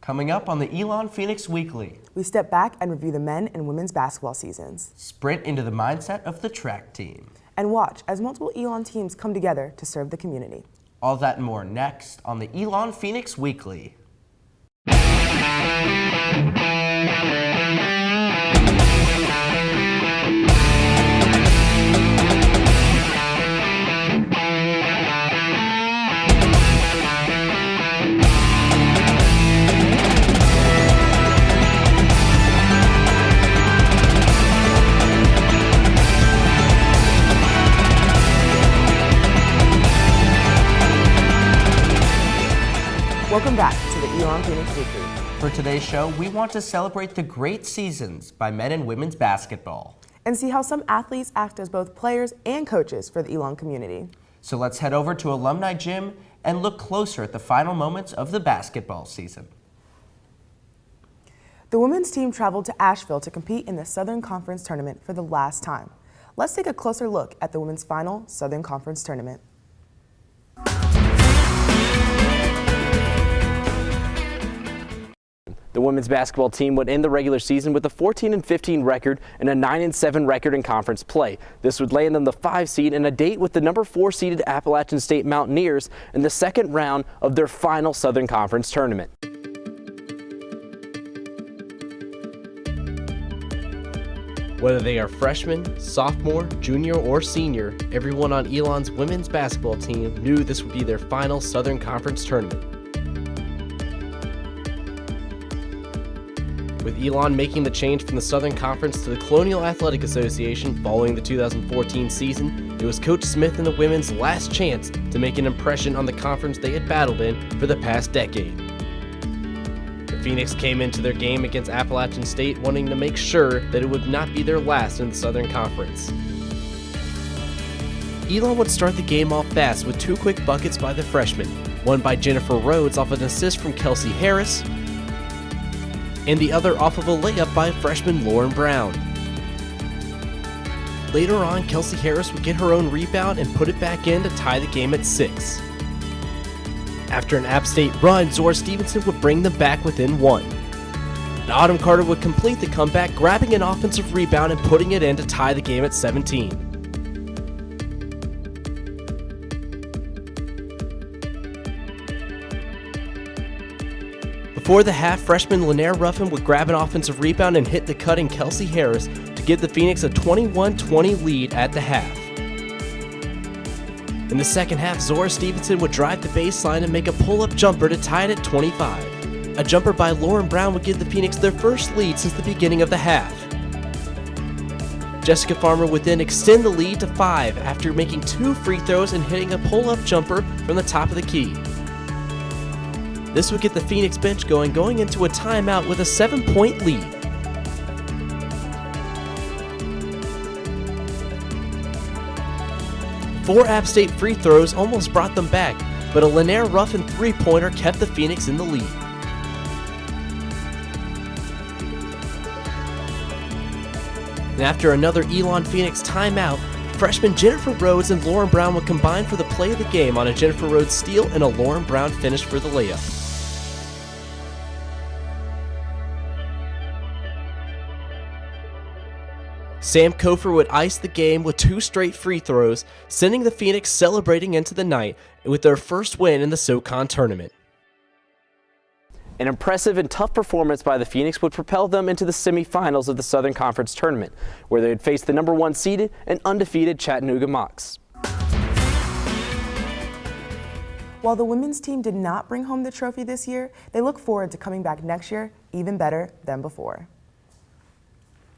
Coming up on the Elon Phoenix Weekly, we step back and review the men and women's basketball seasons. Sprint into the mindset of the track team. And watch as multiple Elon teams come together to serve the community. All that and more next on the Elon Phoenix Weekly. Welcome back to the Elon Phoenix Weekly. For today's show, we want to celebrate the great seasons by men and women's basketball. And see how some athletes act as both players and coaches for the Elon community. So let's head over to Alumni Gym and look closer at the final moments of the basketball season. The women's team traveled to Asheville to compete in the Southern Conference Tournament for the last time. Let's take a closer look at the women's final Southern Conference Tournament. The women's basketball team would end the regular season with a 14-15 record and a 9-7 record in conference play. This would land them the 5 seed and a date with the number 4 seeded Appalachian State Mountaineers in the second round of their final Southern Conference tournament. Whether they are freshman, sophomore, junior, or senior, everyone on Elon's women's basketball team knew this would be their final Southern Conference tournament. With Elon making the change from the Southern Conference to the Colonial Athletic Association following the 2014 season, it was Coach Smith and the women's last chance to make an impression on the conference they had battled in for the past decade. The Phoenix came into their game against Appalachian State wanting to make sure that it would not be their last in the Southern Conference. Elon would start the game off fast with 2 quick buckets by the freshmen, one by Jennifer Rhodes off an assist from Kelsey Harris, and the other off of a layup by freshman Lauren Brown. Later on, Kelsey Harris would get her own rebound and put it back in to tie the game at 6. After an App State run, Zora Stevenson would bring them back within 1. And Autumn Carter would complete the comeback, grabbing an offensive rebound and putting it in to tie the game at 17. Before the half, freshman Lanier Ruffin would grab an offensive rebound and hit the cutting Kelsey Harris to give the Phoenix a 21-20 lead at the half. In the second half, Zora Stevenson would drive the baseline and make a pull-up jumper to tie it at 25. A jumper by Lauren Brown would give the Phoenix their first lead since the beginning of the half. Jessica Farmer would then extend the lead to 5 after making 2 free throws and hitting a pull-up jumper from the top of the key. This would get the Phoenix bench going into a timeout with a 7-point lead. Four App State free throws almost brought them back, but a Lanier Ruffin 3-pointer kept the Phoenix in the lead. And after another Elon Phoenix timeout, freshmen Jennifer Rhodes and Lauren Brown would combine for the play of the game on a Jennifer Rhodes steal and a Lauren Brown finish for the layup. Sam Kofer would ice the game with 2 straight free throws, sending the Phoenix celebrating into the night with their first win in the SoCon tournament. An impressive and tough performance by the Phoenix would propel them into the semifinals of the Southern Conference tournament, where they would face the number 1 seeded and undefeated Chattanooga Mocs. While the women's team did not bring home the trophy this year, they look forward to coming back next year even better than before.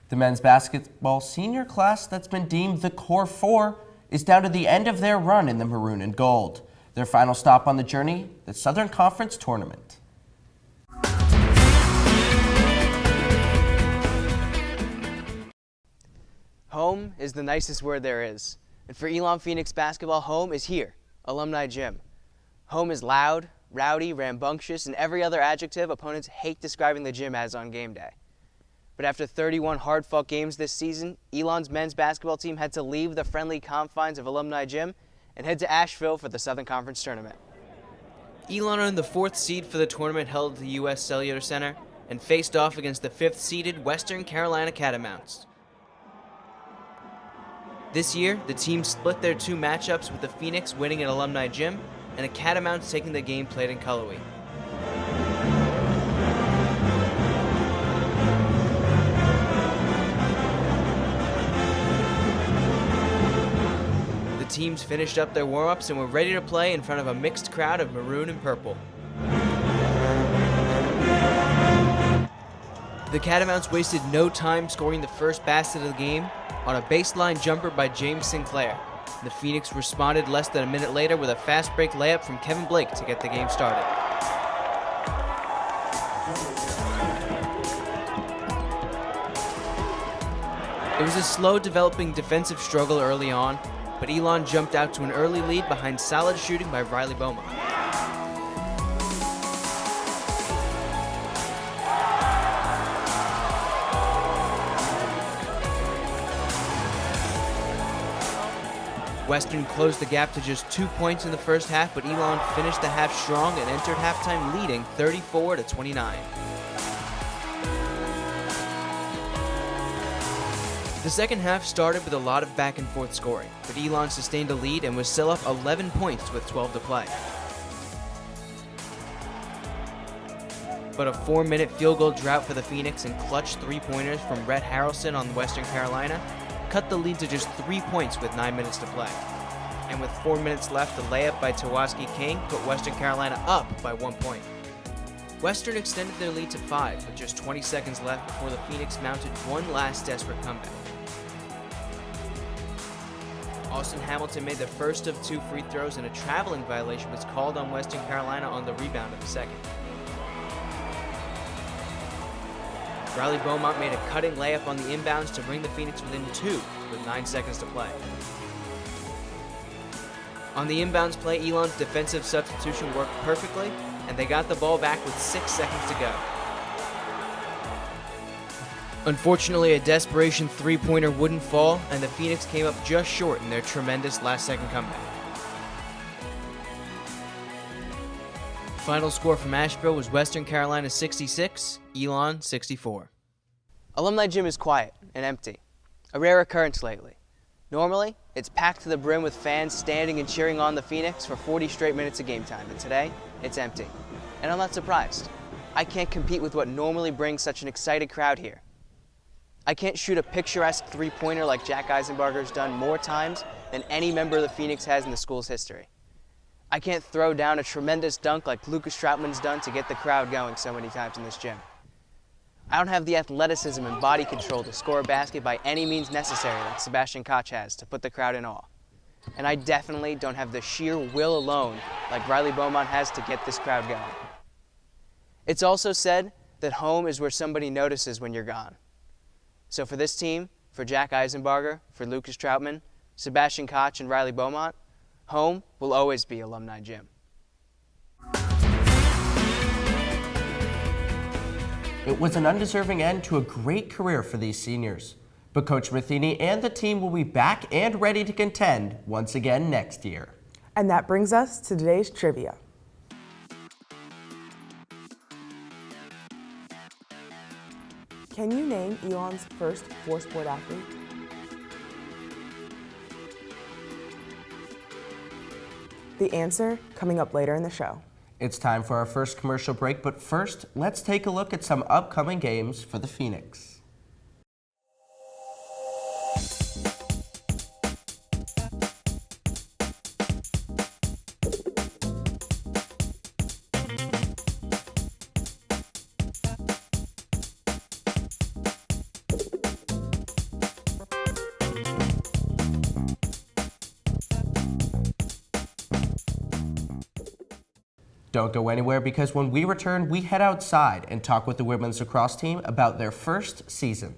The men's basketball senior class that's been deemed the Core 4 is down to the end of their run in the maroon and gold. Their final stop on the journey, the Southern Conference Tournament. Home is the nicest word there is. And for Elon Phoenix basketball, home is here, Alumni Gym. Home is loud, rowdy, rambunctious, and every other adjective opponents hate describing the gym as on game day. But after 31 hard-fought games this season, Elon's men's basketball team had to leave the friendly confines of Alumni Gym and head to Asheville for the Southern Conference Tournament. Elon earned the 4th seed for the tournament held at the U.S. Cellular Center and faced off against the 5th-seeded Western Carolina Catamounts. This year, the team split their 2 matchups, with the Phoenix winning at Alumni Gym and the Catamounts taking the game played in Cullowhee. The teams finished up their warm-ups and were ready to play in front of a mixed crowd of maroon and purple. The Catamounts wasted no time scoring the first basket of the game on a baseline jumper by James Sinclair. The Phoenix responded less than a minute later with a fast break layup from Kevin Blake to get the game started. It was a slow developing defensive struggle early on, but Elon jumped out to an early lead behind solid shooting by Riley Beaumont. Western closed the gap to just 2 points in the first half, but Elon finished the half strong and entered halftime leading 34-29. The second half started with a lot of back and forth scoring, but Elon sustained a lead and was still up 11 points with 12 to play. But a 4-minute field goal drought for the Phoenix and clutch 3-pointers from Rhett Harrelson on Western Carolina cut the lead to just 3 points with 9 minutes to play. And with 4 minutes left, the layup by Tawaski King put Western Carolina up by 1 point. Western extended their lead to 5 with just 20 seconds left before the Phoenix mounted one last desperate comeback. Austin Hamilton made the first of 2 free throws, and a traveling violation was called on Western Carolina on the rebound of the second. Riley Beaumont made a cutting layup on the inbounds to bring the Phoenix within 2 with 9 seconds to play. On the inbounds play, Elon's defensive substitution worked perfectly, and they got the ball back with 6 seconds to go. Unfortunately, a desperation 3-pointer wouldn't fall, and the Phoenix came up just short in their tremendous last-second comeback. Final score from Asheville was Western Carolina 66, Elon 64. Alumni Gym is quiet and empty, a rare occurrence lately. Normally, it's packed to the brim with fans standing and cheering on the Phoenix for 40 straight minutes of game time, and today, it's empty. And I'm not surprised. I can't compete with what normally brings such an excited crowd here. I can't shoot a picturesque 3-pointer like Jack Eisenbarger's done more times than any member of the Phoenix has in the school's history. I can't throw down a tremendous dunk like Lucas Troutman's done to get the crowd going so many times in this gym. I don't have the athleticism and body control to score a basket by any means necessary like Sebastian Koch has to put the crowd in awe. And I definitely don't have the sheer will alone like Riley Beaumont has to get this crowd going. It's also said that home is where somebody notices when you're gone. So for this team, for Jack Eisenbarger, for Lucas Troutman, Sebastian Koch, and Riley Beaumont, home will always be Alumni Gym. It was an undeserving end to a great career for these seniors. But Coach Matheny and the team will be back and ready to contend once again next year. And that brings us to today's trivia. Can you name Elon's first 4-sport athlete? The answer coming up later in the show. It's time for our first commercial break, but first, let's take a look at some upcoming games for the Phoenix. Don't go anywhere, because when we return, we head outside and talk with the women's lacrosse team about their first season.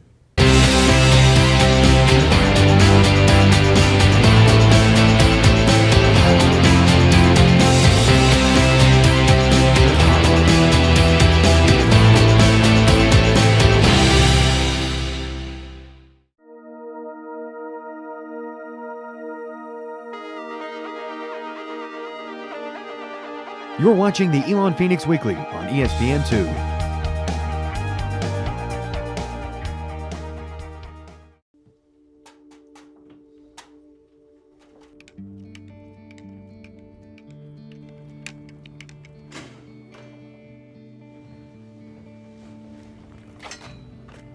You're watching the Elon Phoenix Weekly on ESPN2.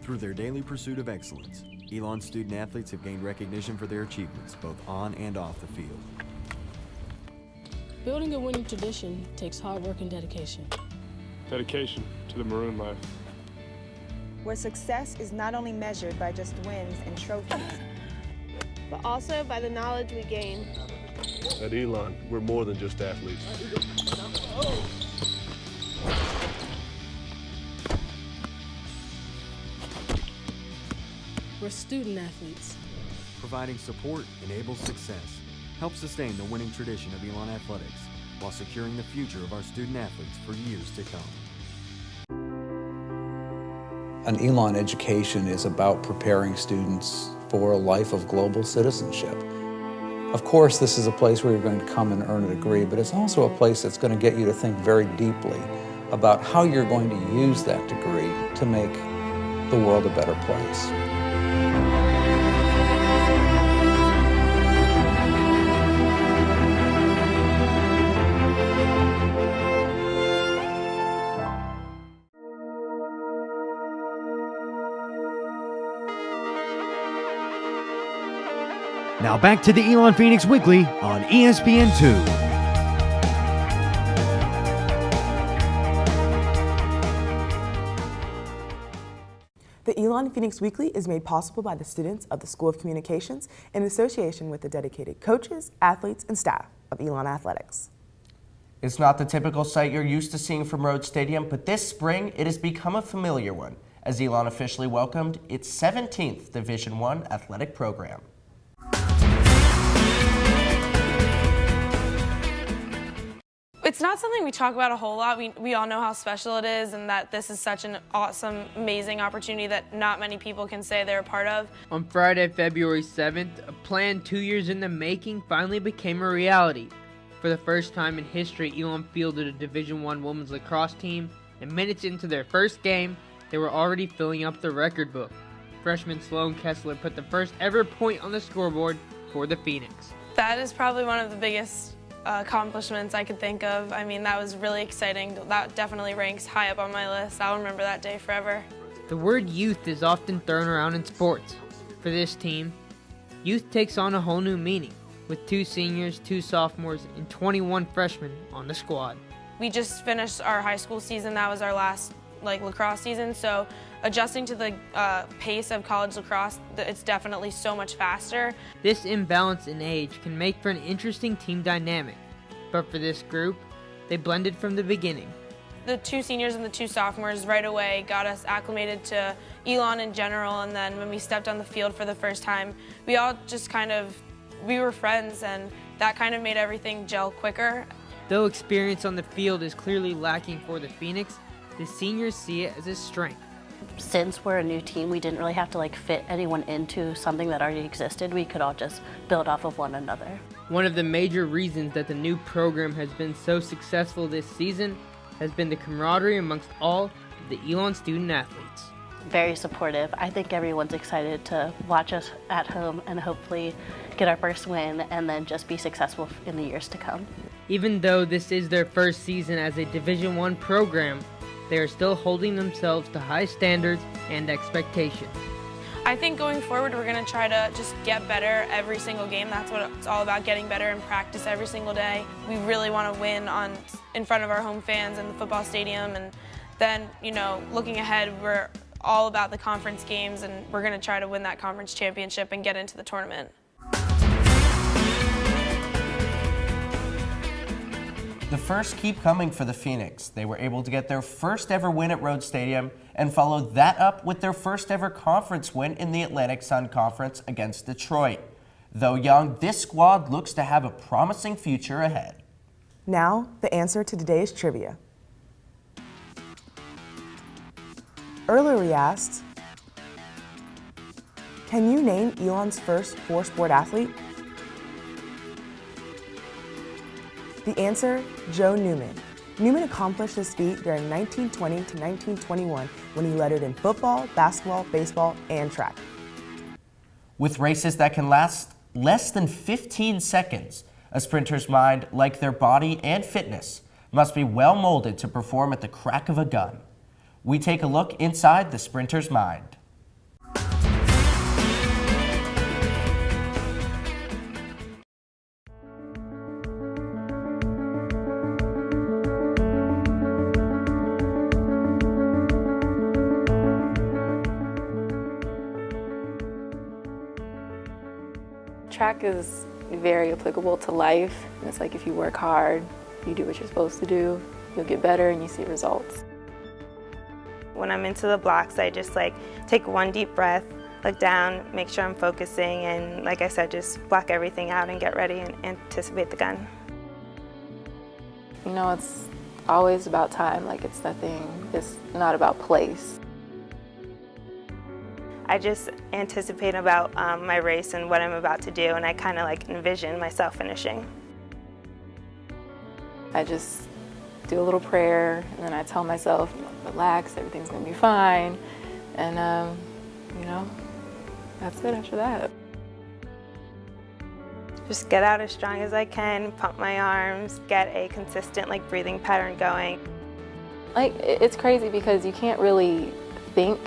Through their daily pursuit of excellence, Elon student-athletes have gained recognition for their achievements both on and off the field. Building a winning tradition takes hard work and dedication. Dedication to the Maroon life. Where success is not only measured by just wins and trophies, but also by the knowledge we gain. At Elon, we're more than just athletes. We're student athletes. Providing support enables success, helps sustain the winning tradition of Elon Athletics, while securing the future of our student athletes for years to come. An Elon education is about preparing students for a life of global citizenship. Of course, this is a place where you're going to come and earn a degree, but it's also a place that's going to get you to think very deeply about how you're going to use that degree to make the world a better place. Now back to the Elon Phoenix Weekly on ESPN2. The Elon Phoenix Weekly is made possible by the students of the School of Communications in association with the dedicated coaches, athletes, and staff of Elon Athletics. It's not the typical sight you're used to seeing from Road Stadium, but this spring it has become a familiar one as Elon officially welcomed its 17th Division I athletic program. It's not something we talk about a whole lot. We all know how special it is and that this is such an awesome, amazing opportunity that not many people can say they're a part of. On Friday, February 7th, a plan 2 years in the making finally became a reality. For the first time in history, Elon fielded a Division I women's lacrosse team, and minutes into their first game, they were already filling up the record book. Freshman Sloan Kessler put the first ever point on the scoreboard for the Phoenix. That is probably one of the biggest accomplishments I could think of. I mean, that was really exciting. That definitely ranks high up on my list. I'll remember that day forever. The word youth is often thrown around in sports. For this team, youth takes on a whole new meaning, with 2 seniors, 2 sophomores, and 21 freshmen on the squad. We just finished our high school season. That was our last lacrosse season, so adjusting to the pace of college lacrosse, it's definitely so much faster. This imbalance in age can make for an interesting team dynamic, but for this group, they blended from the beginning. The 2 seniors and the 2 sophomores right away got us acclimated to Elon in general, and then when we stepped on the field for the first time, we all just we were friends, and that kind of made everything gel quicker. Though experience on the field is clearly lacking for the Phoenix, the seniors see it as a strength. Since we're a new team, we didn't really have to fit anyone into something that already existed. We could all just build off of one another. One of the major reasons that the new program has been so successful this season has been the camaraderie amongst all of the Elon student athletes. Very supportive. I think everyone's excited to watch us at home and hopefully get our first win and then just be successful in the years to come. Even though this is their first season as a Division I program, they are still holding themselves to high standards and expectations. I think going forward, we're going to try to just get better every single game. That's what it's all about, getting better in practice every single day. We really want to win in front of our home fans in the football stadium. And then, looking ahead, we're all about the conference games, and we're going to try to win that conference championship and get into the tournament. The first keep coming for the Phoenix. They were able to get their first ever win at Road Stadium and followed that up with their first ever conference win in the Atlantic Sun Conference against Detroit. Though young, this squad looks to have a promising future ahead. Now, the answer to today's trivia. Earlier we asked, can you name Elon's first 4-sport athlete? The answer, Joe Newman. Newman accomplished this feat during 1920 to 1921 when he lettered in football, basketball, baseball, and track. With races that can last less than 15 seconds, a sprinter's mind, like their body and fitness, must be well molded to perform at the crack of a gun. We take a look inside the sprinter's mind. Track is very applicable to life. It's like if you work hard, you do what you're supposed to do, you'll get better and you see results. When I'm into the blocks, I just take one deep breath, look down, make sure I'm focusing, and like I said, just block everything out and get ready and anticipate the gun. You know, it's always about time, it's not about place. I just anticipate about my race and what I'm about to do, and I kind of envision myself finishing. I just do a little prayer, and then I tell myself, relax, everything's gonna be fine, and that's it after that. Just get out as strong as I can, pump my arms, get a consistent breathing pattern going. It's crazy because you can't really think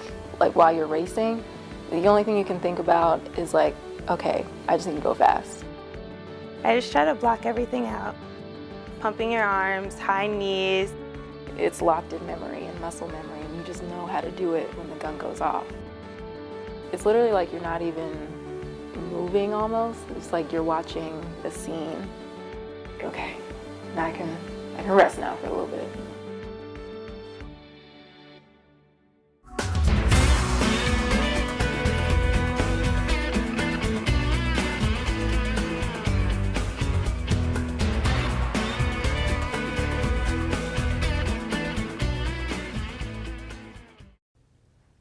while you're racing. The only thing you can think about is okay, I just need to go fast. I just try to block everything out. Pumping your arms, high knees. It's locked in memory and muscle memory, and you just know how to do it when the gun goes off. It's literally like you're not even moving almost. It's like you're watching the scene. Okay, now I can rest now for a little bit.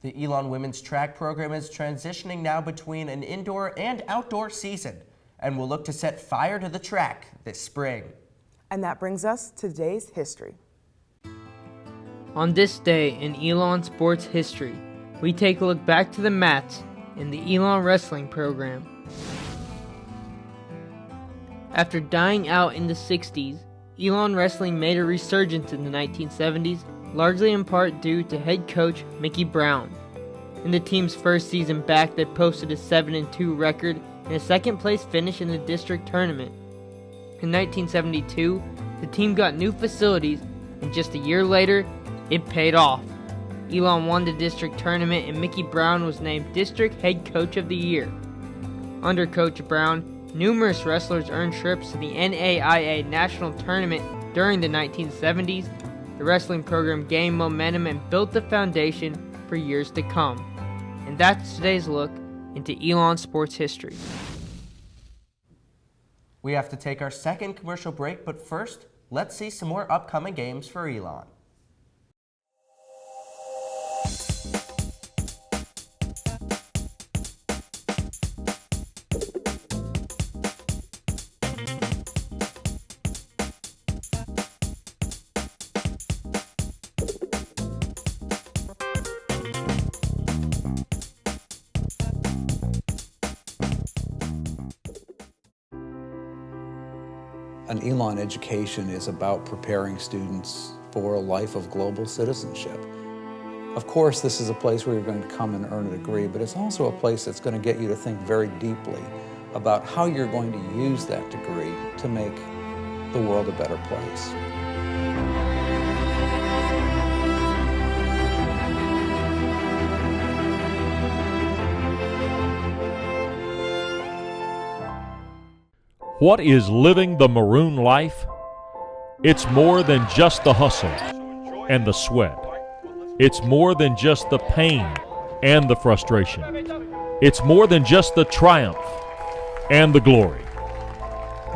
The Elon women's track program is transitioning now between an indoor and outdoor season and will look to set fire to the track this spring. And that brings us to today's history. On this day in Elon sports history, we take a look back to the mats in the Elon wrestling program. After dying out in the 60s, Elon wrestling made a resurgence in the 1970s, largely in part due to head coach Mickey Brown. In the team's first season back, they posted a 7-2 record and a second-place finish in the district tournament. In 1972, the team got new facilities, and just a year later, it paid off. Elon won the district tournament, and Mickey Brown was named District Head Coach of the Year. Under Coach Brown, numerous wrestlers earned trips to the NAIA National Tournament during the 1970s. The wrestling program gained momentum and built the foundation for years to come. And that's today's look into Elon sports history. We have to take our second commercial break, but first, let's see some more upcoming games for Elon. An Elon education is about preparing students for a life of global citizenship. Of course, this is a place where you're going to come and earn a degree, but it's also a place that's going to get you to think very deeply about how you're going to use that degree to make the world a better place. What is living the Maroon life? It's more than just the hustle and the sweat. It's more than just the pain and the frustration. It's more than just the triumph and the glory.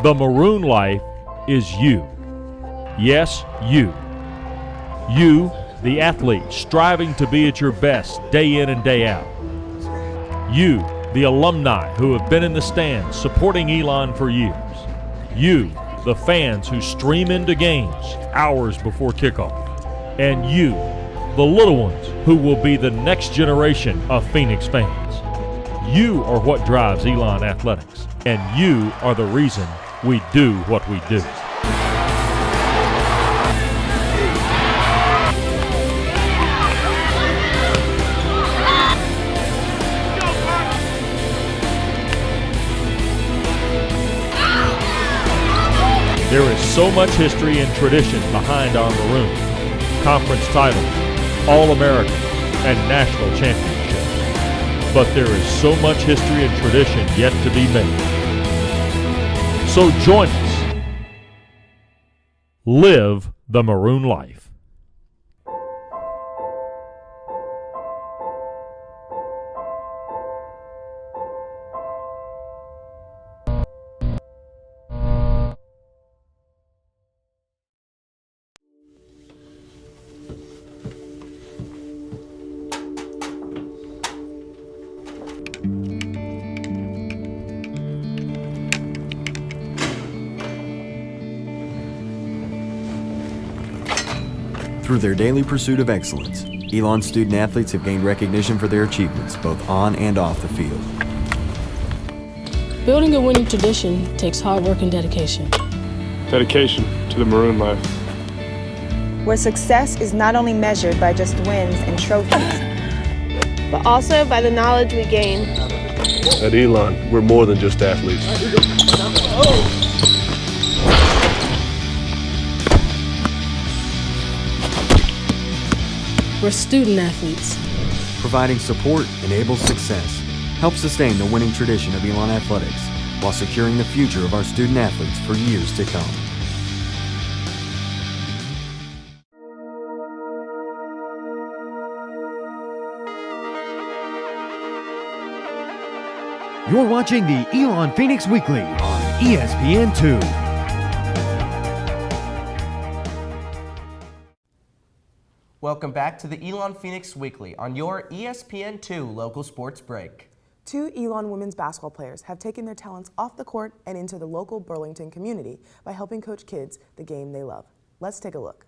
The Maroon life is you. Yes, you. You, the athlete, striving to be at your best day in and day out. You, the alumni who have been in the stands supporting Elon for years. You, the fans who stream into games hours before kickoff, and you, the little ones who will be the next generation of Phoenix fans. You are what drives Elon Athletics, and you are the reason we do what we do. There is so much history and tradition behind our Maroon. Conference titles, All-American, and national championships. But there is so much history and tradition yet to be made. So join us. Live the Maroon life. Through their daily pursuit of excellence, Elon student athletes have gained recognition for their achievements both on and off the field. Building a winning tradition takes hard work and dedication. Dedication to the Maroon life. Where success is not only measured by just wins and trophies, but also by the knowledge we gain. At Elon, we're more than just athletes. We're student athletes. Providing support enables success. Help sustain the winning tradition of Elon Athletics while securing the future of our student athletes for years to come. You're watching the Elon Phoenix Weekly on ESPN2. Welcome back to the Elon Phoenix Weekly on your ESPN2 local sports break. 2 Elon women's basketball players have taken their talents off the court and into the local Burlington community by helping coach kids the game they love. Let's take a look.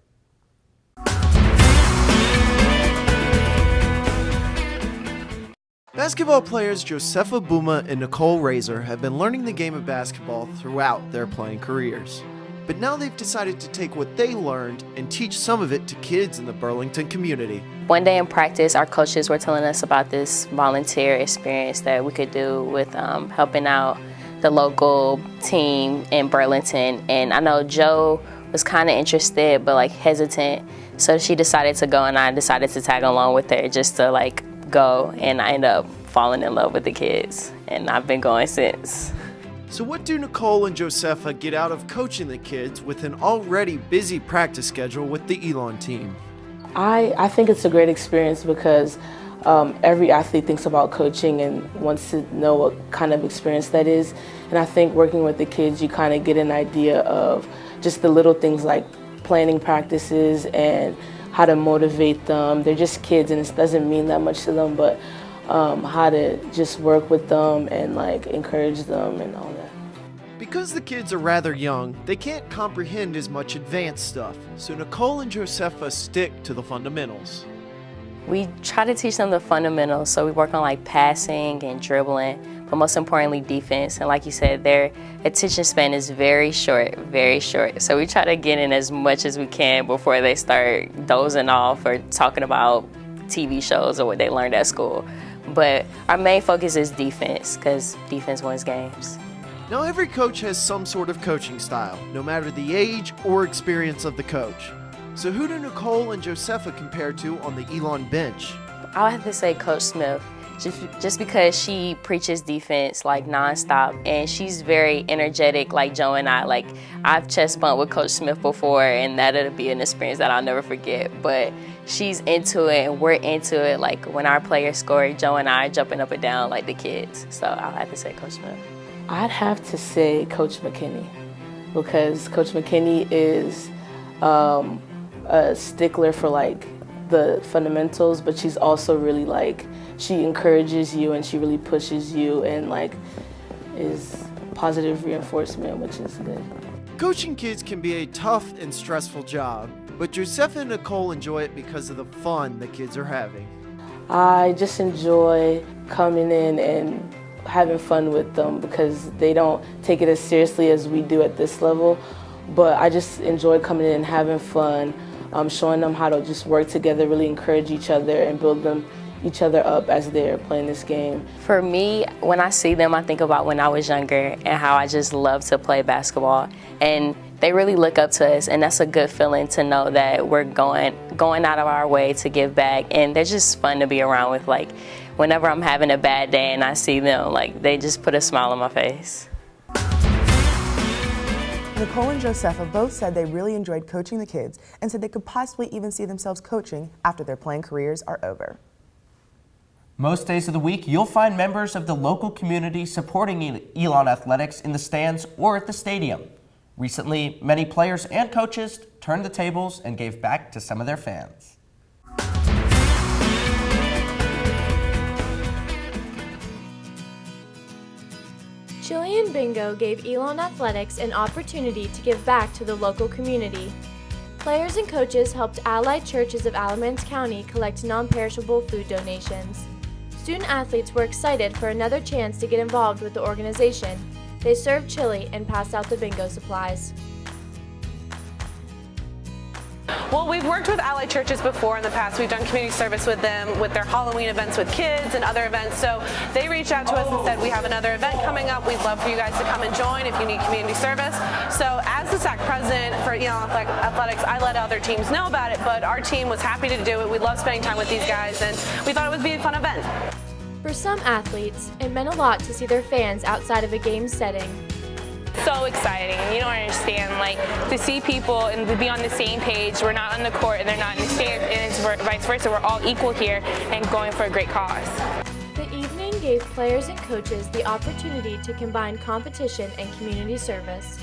Basketball players Josefa Bouma and Nicole have been learning the game of basketball throughout their playing careers. But now they've decided to take what they learned and teach some of it to kids in the Burlington community. One day in practice, our coaches were telling us about this volunteer experience that we could do with helping out the local team in Burlington. And I know Joe was kind of interested, but like hesitant. So she decided to go, and I decided to tag along with her just to like go. And I ended up falling in love with the kids, and I've been going since. So what do Nicole and Josefa get out of coaching the kids with an already busy practice schedule with the Elon team? I think it's a great experience because every athlete thinks about coaching and wants to know what kind of experience that is. And I think working with the kids, you kind of get an idea of just the little things like planning practices and how to motivate them. They're just kids and it doesn't mean that much to them, but how to just work with them and like encourage them and all that. Because the kids are rather young, they can't comprehend as much advanced stuff, so Nicole and Josefa stick to the fundamentals. We try to teach them the fundamentals, so we work on like passing and dribbling, but most importantly defense. And like you said, their attention span is very short, so we try to get in as much as we can before they start dozing off or talking about TV shows or what they learned at school. But our main focus is defense, because defense wins games. Now every coach has some sort of coaching style, no matter the age or experience of the coach. So who do Nicole and Josefa compare to on the Elon bench? I would have to say Coach Smith, just because she preaches defense like nonstop, and she's very energetic like Joe and I. Like I've chest bumped with Coach Smith before, and that'll be an experience that I'll never forget. But she's into it and we're into it. Like when our players score, Joe and I are jumping up and down like the kids. So I'll have to say Coach Smith. I'd have to say Coach McKinney, because Coach McKinney is a stickler for like the fundamentals, but she's also really like, she encourages you and she really pushes you and like is positive reinforcement, which is good. Coaching kids can be a tough and stressful job, but Josefa and Nicole enjoy it because of the fun the kids are having. I just enjoy coming in and having fun with them because they don't take it as seriously as we do at this level. But I just enjoy coming in and having fun, showing them how to just work together, really encourage each other and build each other up as they're playing this game. For me, when I see them, I think about when I was younger and how I just love to play basketball. And they really look up to us, and that's a good feeling to know that we're going out of our way to give back. And they're just fun to be around with. Like, whenever I'm having a bad day and I see them, like, they just put a smile on my face. Nicole and Josefa both said they really enjoyed coaching the kids and said they could possibly even see themselves coaching after their playing careers are over. Most days of the week, you'll find members of the local community supporting Elon Athletics in the stands or at the stadium. Recently, many players and coaches turned the tables and gave back to some of their fans. Chilean Bingo gave Elon Athletics an opportunity to give back to the local community. Players and coaches helped allied churches of Alamance County collect non-perishable food donations. Student athletes were excited for another chance to get involved with the organization. They served chili and passed out the bingo supplies. Well, we've worked with allied churches before in the past. We've done community service with them with their Halloween events with kids and other events. So they reached out to us and said, we have another event coming up. We'd love for you guys to come and join if you need community service. So as the SAC president for Elon Athletics, I let other teams know about it, but our team was happy to do it. We love spending time with these guys, and we thought it would be a fun event. For some athletes, it meant a lot to see their fans outside of a game setting. So exciting. You don't understand, like, to see people and to be on the same page. We're not on the court and they're not in the stands, and it's vice versa. We're all equal here and going for a great cause. The evening gave players and coaches the opportunity to combine competition and community service.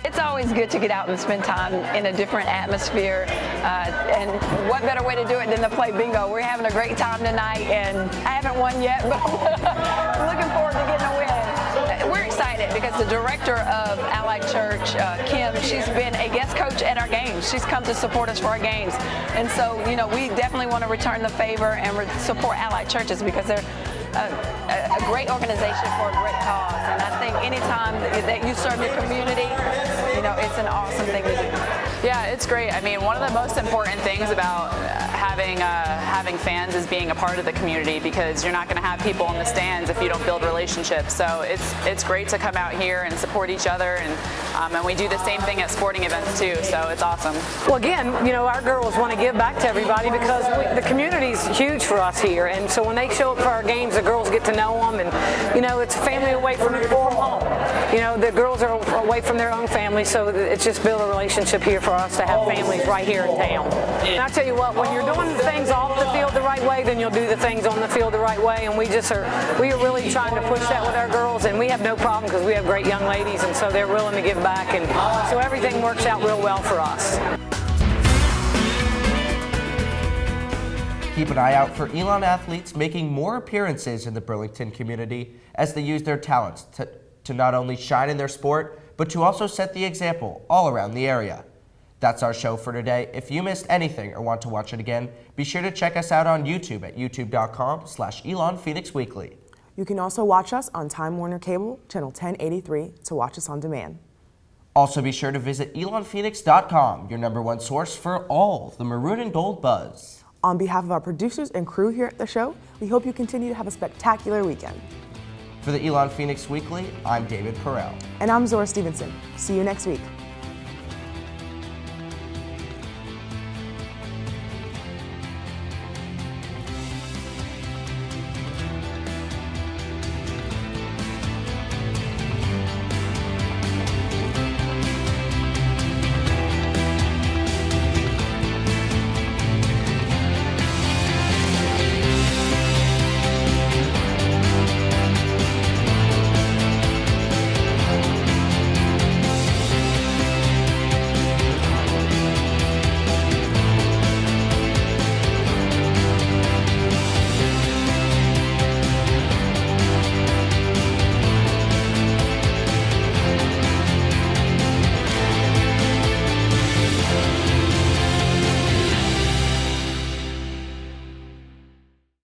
It's always good to get out and spend time in a different atmosphere, and what better way to do it than to play bingo. We're having a great time tonight, and I haven't won yet, but I'm looking forward to getting a win. We're excited because the director of Allied Church, Kim, she's been a guest coach at our games. She's come to support us for our games, and so, you know, we definitely want to return the favor and support Allied churches because they're a great organization for a great cause. And I think anytime that you serve your community, you know, it's an awesome thing to do. Yeah, it's great. I mean, one of the most important things about having fans is being a part of the community, because you're not going to have people in the stands if you don't build relationships. So it's great to come out here and support each other, and we do the same thing at sporting events too. So it's awesome. Well, again, you know, our girls want to give back to everybody because the community is huge for us here, and so when they show up for our games, the girls get to know them, and you know, it's a family away from home. You know, the girls are away from their own family, so it's just built a relationship here for us to have families right here in town. And I tell you what, when you're doing things off the field the right way, then you'll do the things on the field the right way, and we are really trying to push that with our girls, and we have no problem because we have great young ladies, and so they're willing to give back, and so everything works out real well for us. Keep an eye out for Elon athletes making more appearances in the Burlington community as they use their talents to not only shine in their sport, but to also set the example all around the area. That's our show for today. If you missed anything or want to watch it again, be sure to check us out on YouTube at youtube.com/Elon Phoenix Weekly. You can also watch us on Time Warner Cable, channel 1083, to watch us on demand. Also be sure to visit elonphoenix.com, your #1 source for all the maroon and gold buzz. On behalf of our producers and crew here at the show, we hope you continue to have a spectacular weekend. For the Elon Phoenix Weekly, I'm David Perel. And I'm Zora Stevenson. See you next week.